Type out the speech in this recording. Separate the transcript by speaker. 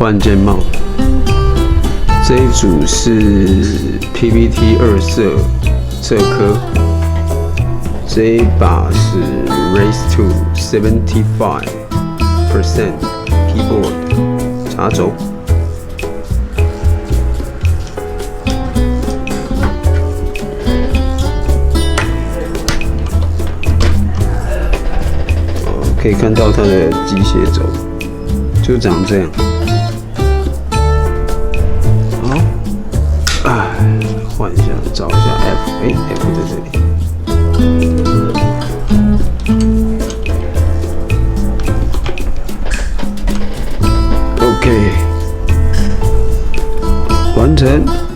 Speaker 1: 换键帽。这一组是 PVT 2色侧刻，这一把是 Race to 75% keyboard 插轴。可以看到它的机械轴就长这样。好，换一下，找一下 F， F 在这里。OK， 完成。